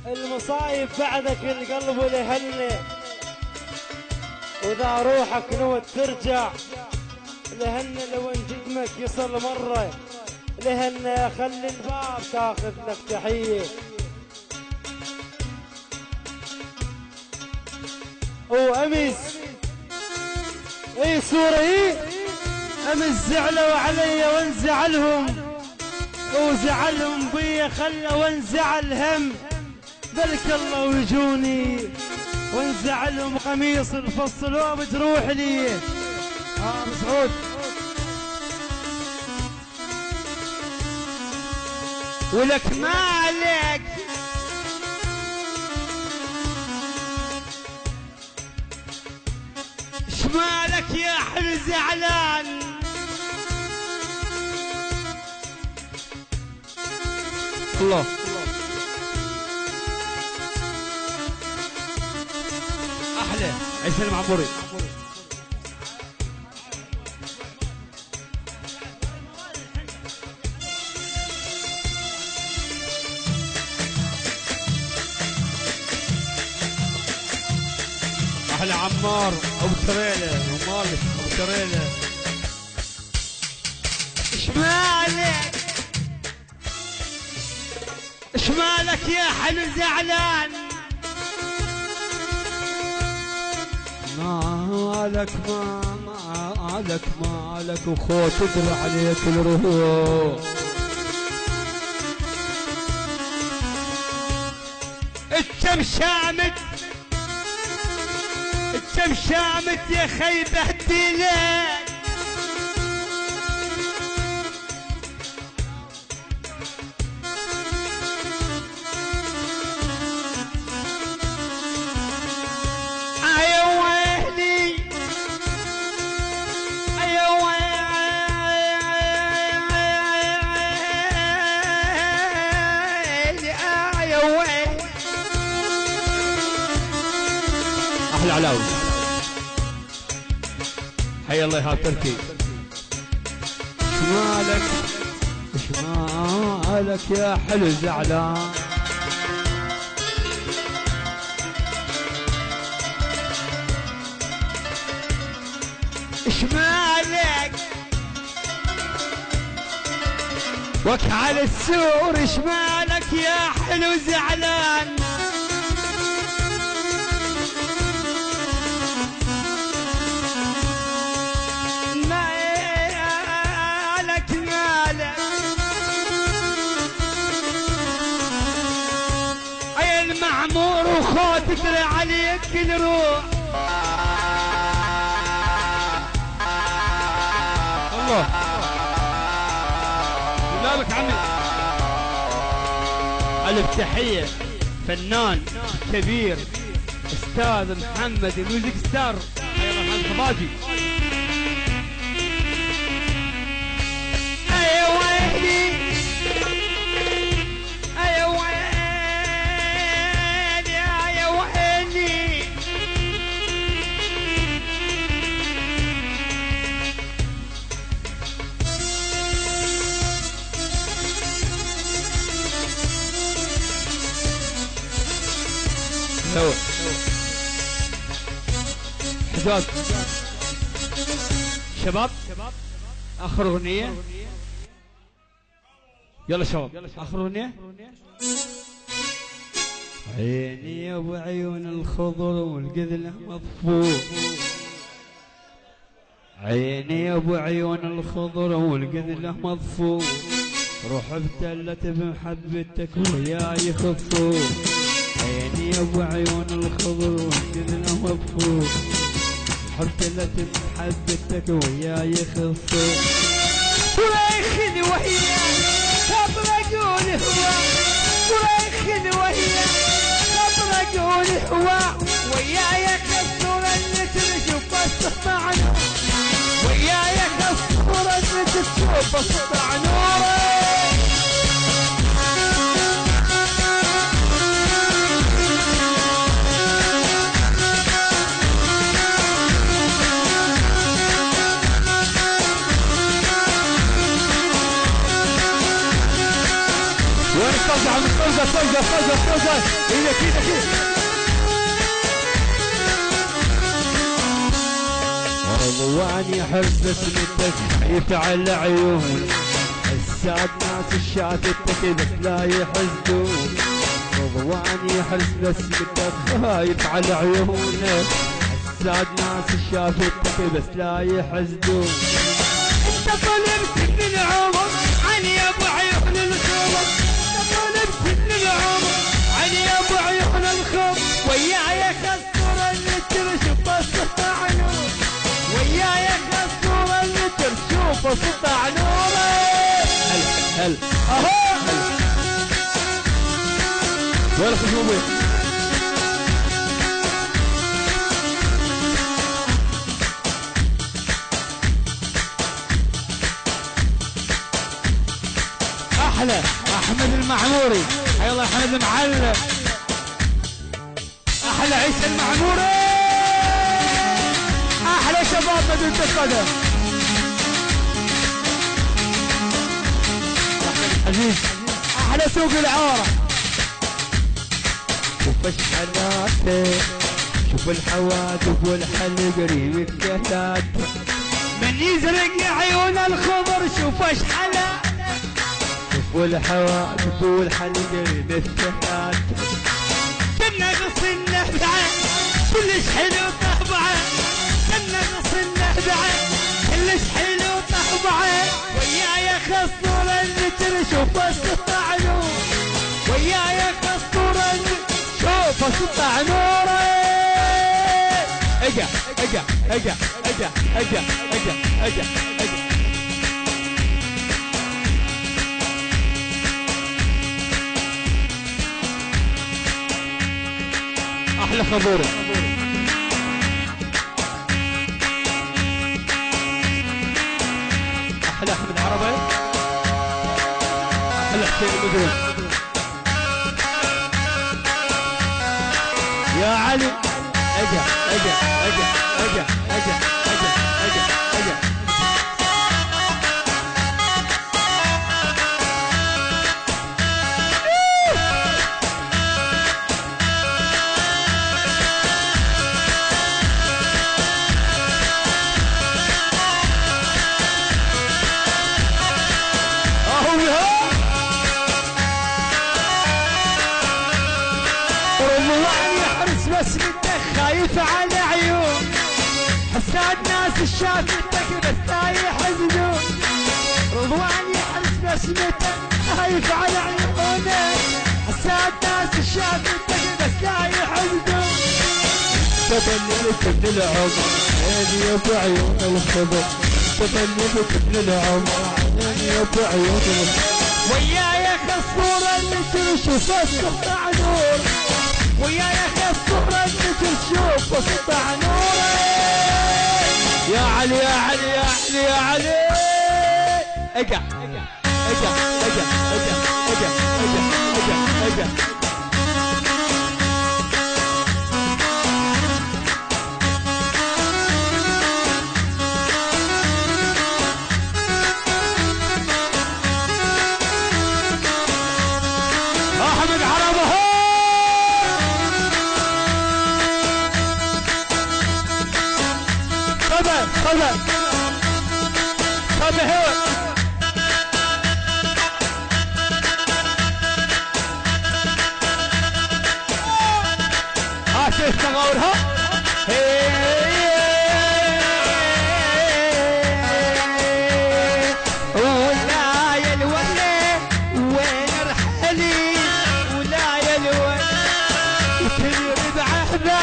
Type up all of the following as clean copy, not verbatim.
المصايب بعدك القلب لهني، وإذا روحك نوت ترجع لهن لو ان جسمك يصل مرة لهن خلي الباب تاخذ لك تحية. وأمس اي صورة أمس زعلوا علي وانزعلهم وزعلهم بي خلوا وانزعل هم بلك الله ويجوني وانزعلهم قميص الفصل بتروح لي مسعود. ولك مالك شمالك يا حل زعلان الله احلى عيسى المعموري. احلى عمار ابو تريله ومالك ابو تريله. شمالك شمالك يا حلو زعلان مالك مالك وخوت تدري عليك الروح. الكم شامت يا خي بهدلك العلاوي. حي الله يا تركي. شمالك يا حلو زعلان شمالك وك على السور شمالك يا حلو زعلان وخوت تدري عليك الروح. الله لا لك عمي. ألف تحية فنان كبير أستاذ محمد الميوزك ستار حي الله محمد خباجي. حجاز شباب اخر اغنيه يلا شباب اخر اغنيه. عيني يا ابو عيون الخضر والقذله مطفوح. عيني يا ابو عيون الخضر والقذله مطفوح. روح ابتلت بمحبتك وياي خفوف. عيني يا ابو عيون الخضر والقذله مطفوح. ابتلت بمحبتك وياي خفوف. وريخني وياك خبر اقول هوا. وريخني وياك خبر اقول هوا. وياي كسر اللي تشوف اسطع نور. وياي كسر اللي تشوف اسطع نور. عم صوزة صوزة صوزة صوزة. ايدك ايدك ايدك. رضواني حرص اسمتك خايف على عيوني، السعد ناس شافتك بس لا يحسدون. رضواني حرص اسمتك خايف على عيوني، السعد ناس شافتك بس لا يحسدون. انت طلبت من العمر عني ابو عيون الخمر، انت طلبت من العمر عني ابو عيون الخمر. وياي كسر النتر شوف سطع نور، وياي كسر النتر شوف سطع نوره. هل اهو وين خشوبي؟ احلى احمد المعموري، حي الله احمد المعلم، احلى عيسى المعموري، احلى شباب مدينة القدم. عزيز احلى سوق العورة. شوف اشحالاته، شوف الحوادث والحل قريب الكهلات. من يزرق عيون الخضر شوف اشحاله، شوف الحوادث والحل قريب الكهلات. كنا قصنا بعد كلش حلو طبعه، كنا قصنا بعد كلش حلو طبعه. وياي خصور النتر شوف سطع نور، وياي خصور النتر شوف سطع نوره. اجا اجا اجا اجا اجا اجا اجا اجا. احلى خبوري. احلى احمد عربي، احلى حسين المدرون. يا علي اجا اجا اجا اجا اجا اجا اجا اجا. بس منك خايف على عيون، حساد ناس شافتك بس لا يحزنون. رضوان يحرس بسمتك خايف على عيونه، حساد ناس شافتك بس لا يحزنون. تظلمت ابن العمر عيني يا ابو عيون الخضر، تظلمت ابن العمر عيني يا ابو عيون الخضر. وياي خصور النتر شوف سطع نور، وياي خصور النتر شوف سطع نوره. يا علي يا علي يا علي يا علي. اجا اجا اجا اجا اجا اجا اجا اجا اجا. احمد عربه خذ خذ خذ هو. شوف تغورها ولا يا الولي وين رحلي، ولا يا الولي وتدري بعهده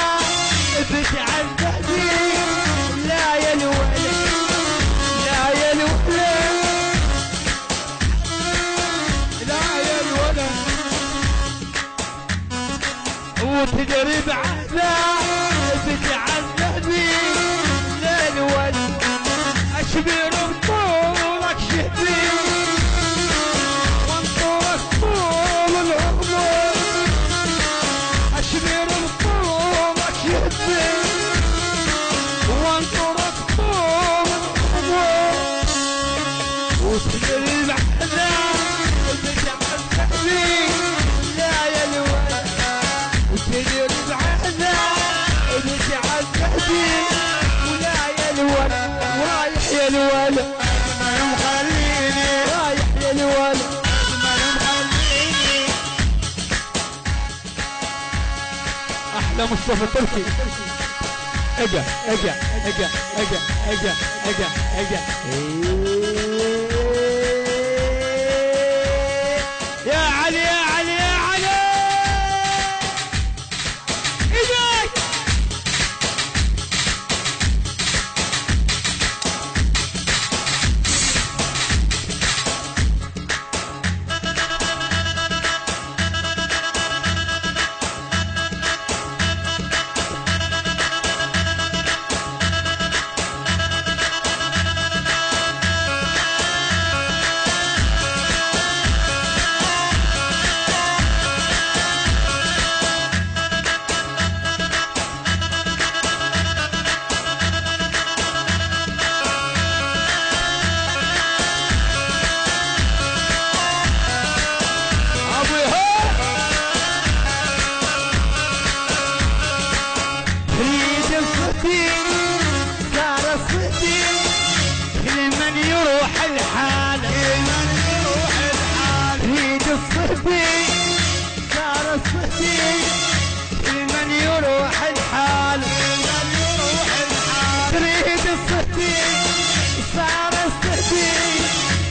بتعذبني. لا يا الولي لا يا الولي لا يا الولي وتدري بعهده بتعذبني. لا الولي اشبر بطولك شهدي وانطرك طول العمر، اشبر بطولك شهدي وانطرك طول العمر. وتدري بعهده بتعذبني. الصهدي ولا يا الولد ورايح يا الولد اجمل مخليني رايح يا الولد اجمل مخليني. احلى مصطفى تركي اجا اجا اجا اجا اجا اجا اجا يا علي يا علي يا علي ايدك. صار الصدي كل من يروح الحال ريد الصدي صار الصدي كل من يروح الحال تريد الصدي صار الصدي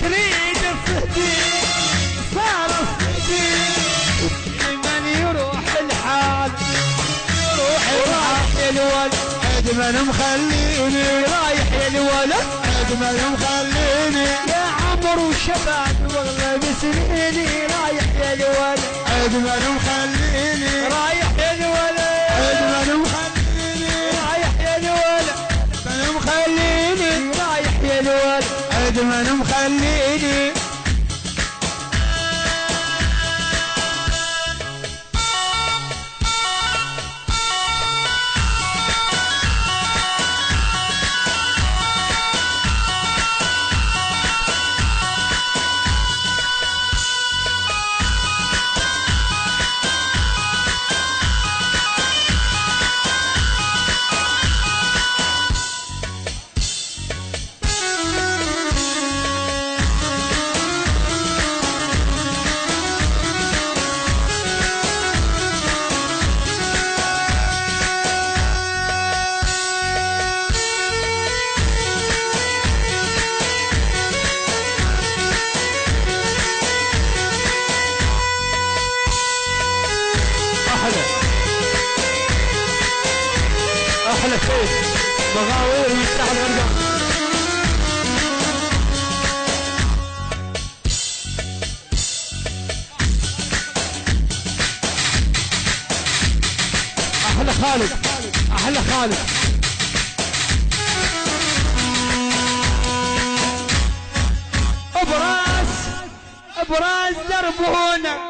تريد الصدي صار الصدي كل من يروح الحال وراح الولد اجمل مخليني رايح يا الولد اجمل مخليني. يا عمر وشباب واغلب سنيني رايح يا الولد اجمل مخليني رايح يا الولد اجمل مخليني رايح يا الولد اجمل مخليني رايح يا الولد اجمل مخليني. احلى شيء مغاوير يفتح الغرقه احلى خالد احلى خالد ابراز دربونا